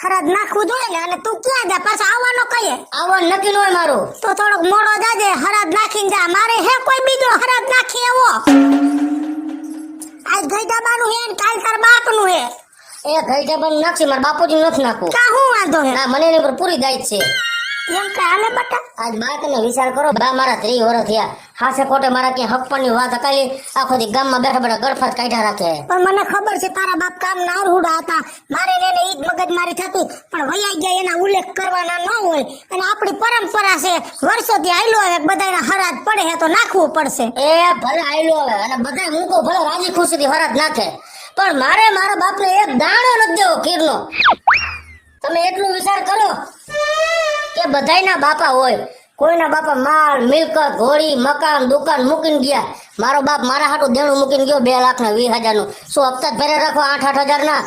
હરાજ નાખવું જોઈએ ને. અને તું ક્યાં જા પાછા આવવાનો કહીએ? આવવાનું નક્કી ન હોય મારું. તો થોડોક મોડો જાજે, હરાજ નાખીને જા. મારે હે કોઈ બીજો હરાજ નાખી એવો? આજ ગઈડાબાનું હે ને કાલ તાર બાપનું હે. એ ઘઈટા પણ નાખી, મારા બાપુજી નથી નાખવું. કા હું વાંધો હે? ના, મને એની પર પૂરી દાયિત છે. એમ કે હાલે બટા. આજ બાતનો વિચાર કરો, બા મારા 30 વર્ષ થયા. હાસે ખોટે મારા ક્યાં હકપણની વાત અકાલી આખો દી ગામમાં બેઠા બેઠા ગળફાટ કાઢ્યા રાખે. પણ મને ખબર છે તારા બાપ કામ ના રૂડા હતા. મારે એને ઈ જ મગજમારી થતી, પણ વૈયા ગયા એના ઉલ્લેખ કરવાના ન હોય. અને આપણી પરંપરા છે, વર્ષોથી આયલો આવે, બધાના હરાજ પડે હે તો નાખવું પડશે. એ ભલે આયલો આવે અને બધા હું તો ભલે રાજી ખુશીથી હરાજ નાખે, પણ મારે મારા બાપને એક દાણો નથી દેવો ખીરનો. તમે એટલું વિચાર કરો કે બધાયના બાપા હોય. કોઈના બાપા માલ મિલકત ઘોડી મકાન દુકાન મૂકીને ગયા. મારો બાપ મારા હાટું દેણું મૂકીને ગયો 2 લાખ ને 20,000 નું. શું હપ્તા ભરે રાખો 8-8 હજાર ના?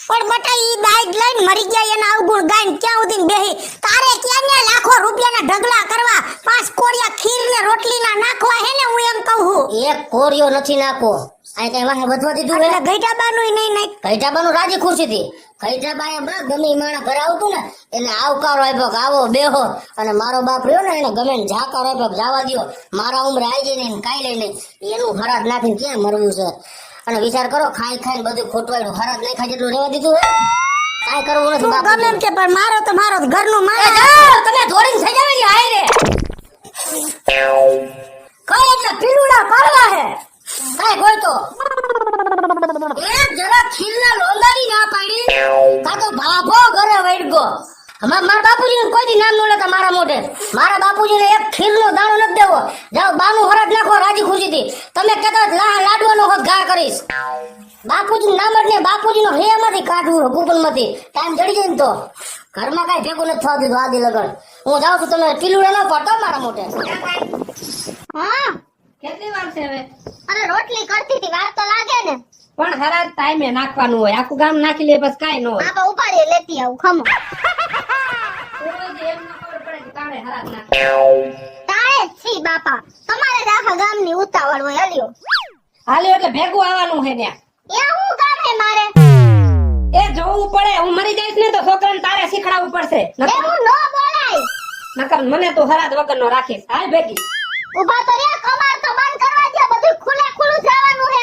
પણ બટા ઈ દાઈડ લઈને મરી ગયા એના અવગુણ ગાઈને ક્યાં ઉધીને બેહી. તારે ક્યાં ને લાખો રૂપિયાના ઢગલા કરવા, 5 કોરિયા ખીર ને રોટલીના નાખવા હે ને. હું એમ કહું એક કોરિયો નથી નાખો. આ કઈ વાહે વધવા દીધું એટલે ગઈડાબાનું નહીં નાખ. ઘઈટાબાનું રાજી ખુશીથી. ઘઈટાબાએ બા ગમે માણા ઘરે આવતું ને એને આવકારો આપ્યો કે આવો બેહો. અને મારો બાપ રહ્યો ને એને ગમે ને જાકારો આપ્યો કે જવા દ્યો, મારા ઉંમરે આવી જઈને એને કાઈ લઈને એનું હરાજ નાખીને ક્યાં મરવું છે. અને વિચાર કરો, ખાઈ ખાઈને બધું ખોટવાયું, હરાજ નહીં ખાય જેટલું રહેવા દીધું હે. કાઈ કરવું નથી બાપ. ગમે એમ કે પણ મારો તો મારો ઘરનું મારા. તમે ધોરીને થઈ જાવ ને હાય રે. કઈ એટલે પીલુડા પાડવા હે કાઈ કોઈ તો એક જરા ખીલના લોંદારી ના પાડી કા તો ભાભો ઘરે વૈડગો. મારા બાપુજીને કોઈ દી નામ ન લેતા મારા મોઢે. મારા બાપુજીને એક ખીરનો દાણો નથી દેવો. જાઓ બાનું હરાજ નાખો રાજી ખુશીથી. તમે કહેતા લાડવાનો હોત ઘા કરીશ. બાપુજી નામ જ ને બાપુજીનો હેમાંથી કાઢવું કુપનમાંથી ટાઈમ જડી જાય ને તો ઘરમાં કાંઈ ભેગું નથી થવા દીધું આદી લગન. હું જાઉં છું, તમે પીલુડા ન પડતો મારા મોઢે. હા કેટલી વાર છે હવે? અરે રોટલી કરતી હતી, વાર તો લાગે ને. પણ હરાજ ટાઈમે નાખવાનું હોય. આખું ગામ નાખી લે બસ કાઈ ન હોય. બાપા ઉપાડી લેતી આવું ખમો. એમ ન ખબર પડે કે તારે હરાજ નાખ. તાળે જ છી બાપા, તમારે જ આખા ગામની ઉતાવળ હોય. હલ્યો હાલ્યો એટલે ભેગું આવવાનું છે ત્યાં. એ હું કામ હે મારે? એ જોવું પડે. હું મરી જઈશ ને તો છોકરાને તારે શીખડાવવું પડશે. એવું ન બોલાય. નકર મને તો હરાજ વગર નો રાખીશ. હાલ ભેગી. ઉભા તો રે, કમાર તો બંધ કરવા દે. બધું ખુલ્લે ખુલ્લું જવાનું હે.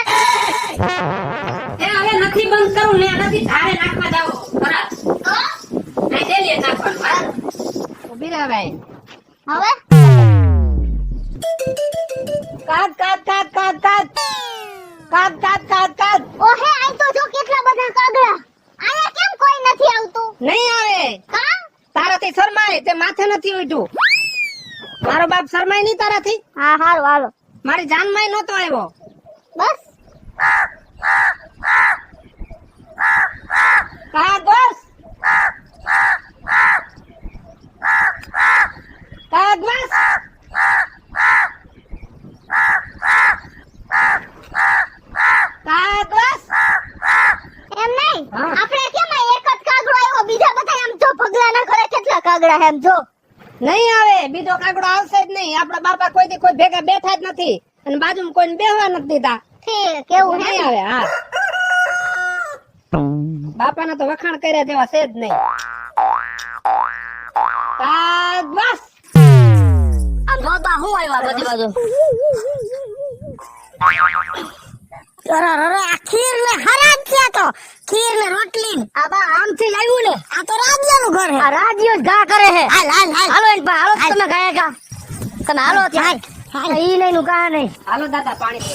એ હવે નથી બંધ કરું ને નથી ધારે નાખવા જાવો હરાજ. આ ડેલી નાખવાનું. હાલ ઉભી રહે ભાઈ. હવે કાદ કાદ કાદ કાદ કાદ કાદ કાદ કાદ કાદ. ઓહે આઈ તો જો કેટલા બધા કાગડા. આયા કેમ કોઈ નથી આવતું? નહીં આવે. કા? તારાથી શરમાય તે માથે નથી ઉઠ્યું. મારો બાપ શરમાય નહીં તારાથી. હા હારું હાલો. મારી જાનમાં નહોતો આવ્યો. બસ કા બસ કા બસ. કા બસ. એમ નહીં. હા. આપણે કેમ આ એક જ કાગડો આવ્યો, બીજા બધા એમ જો ભગલાના ઘરે કેટલા કાગડા હે એમ જો. નહીં આવે. બીજો કાગડો આવશે જ નહીં. આપડા બાપા કોઈ કોઈ ભેગા બેઠા જ નથી અને બાજુમાં કોઈને બેહવા નથી દીધા. ઠીક કેવું હે? નહીં આવે. હા, બાપાના તો વખાણ કર્યા જેવા છે જ નહીં. કા બસ. આ બાબા હું આવ્યા બધી બાજુ. અરે આ ખીર ને હરાજ છે તો. ખીર ને રોટલી ને. આ બા આમથી જ આવ્યું ને. આ તો રાજ્યનું ઘર હે. આ રાજ્યો જ ઘા કરે હે. હાલ હાલ હાલ. હાલો એન પા હાલો. તમે ગયા કા તમે હાલો ત્યાં. હાલ. ઈ નહીં નું કા નહીં. હાલો દાદા પાણી.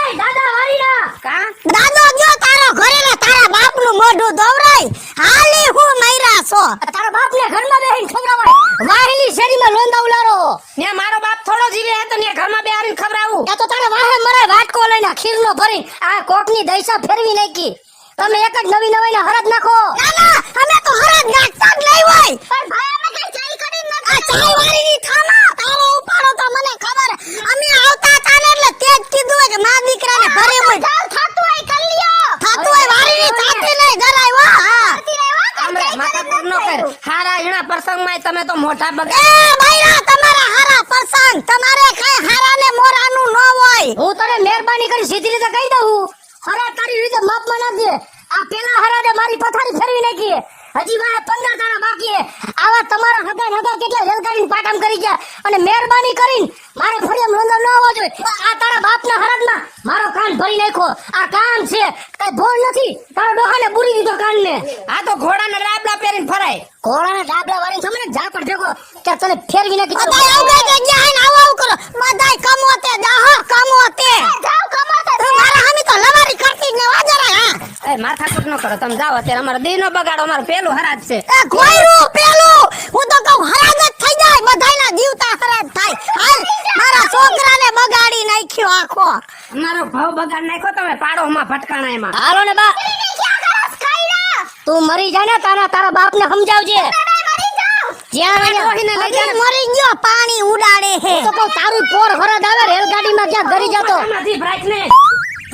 એ દાદા વારીડા કા દાદો ગયો તારો ઘરે ને તારા બાપનું મોઢું દોવરાય. હાલી હું મૈરા છો. તારા બાપ ને ઘરમાં બેહીને ખવડાવાય. વાહેલી શેરીમાં લોંદા ઉલારો. ને મારો બાપ થોડો જીવે હે તો ને ઘરમાં બેહારીને ખવડાવું. એ તો તારા વાહે મરે વાટકો લઈને ખીરનો ભરી આ કોકની દૈસા ફેરવી નાખી. તમે એક જ નવી નવી હરજ નાખો. ના ના અમે તો હરજ નાખતા જ નહીં હોય. પણ ભાઈ અમે કઈ ચાઈ કરીને નથી. આ ચાઈ વાળીની થાના તારો ઉપાડો તો મને ખબર. અમે આવતા હતા ને એટલે તે જ કીધું હોય કે મા દીકરાને ભરે હોય. ચાલ થાતું હોય કરી લ્યો. થાતું હોય વાળીની થાતી નહીં ગરાય વા. હા હમણાં માથાકૂટ ન કર. હારા ઈણા પ્રસંગમાં તમે તો મોઢા બગડ. એ ભાઈરા તમારા હારા પ્રસંગ તમારે કઈ હારા ને મોરાનું ન હોય. હું તને મહેરબાની કરી સીધી રીતે કહી દઉં. હરા તારી રીતે માપમાં નાખજે. આ પેલા હરાડે મારી પથારી ફેરવી નાખી. હજી વાળા 15 દાડા બાકી છે. આવા તમારા હગા કેટલા રેલગાડીને પાટામ કરી ગયા અને મહેરબાની કરીને મારે ફરિયાદ નોંધવા ન આવવો જોઈએ. આ તારા બાપના હરાજમાં મારો કાન ભરી નાખ્યો. આ કાન છે કઈ ભોળ નથી. તારો ડોહાને બુરી દીધો કાનને. આ તો ઘોડાના રાબડા પહેરીને ફરાય. ઘોડાના ડાબલા વાળી સમજે ઝાપડ ભેગો કે તને ફેરવી નાખી. બધાય આવડે ગયા હે ને આવું કરો. બધાય કમોતે જાહો કમોતે. જાવ કમાતા તું મારા હામી તો લવારી કરતી જ ને વાજરા હા. એ માથાકૂટ ન કરો તમે જાઓ અત્યારે અમારો દી નો બગાડો અમારું પેલું હરાજ છે. એ ગોયરું પેલું હું તો કહું હરાજ જ થઈ જાય બધાયના જીવતા હરાજ થાય. હાલ મારા છોકરાને બગાડી નાખ્યો આખો. અમારો ભાવ બગાડ નાખ્યો તમે પાડોમાં ભટકાણા એમાં. હાલો ને બા તું મરી જા ને તારા બાપને સમજાવજે. જ્યાં અહીંયા ડોહીને લઈ હજી જાને. મરી ગયો પાણી ઉડાડે હે. તો કહું તારું પોર હરાદ આવે રેલગાડીમાં ક્યાં ગરી જતો. આમાં જીભ રાખ ને.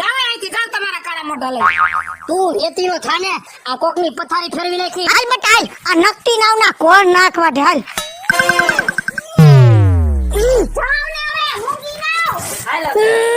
જાઓ અહીંથી જાઓ તમારા કાળા મોઢા લઈ. તું એતીનો થાને આ કોકની પથારી ફેરવી નાખી. હાલ બટા હાલ આ નકટી નાવના કોણ નાખવા દે હાલ. હાલો.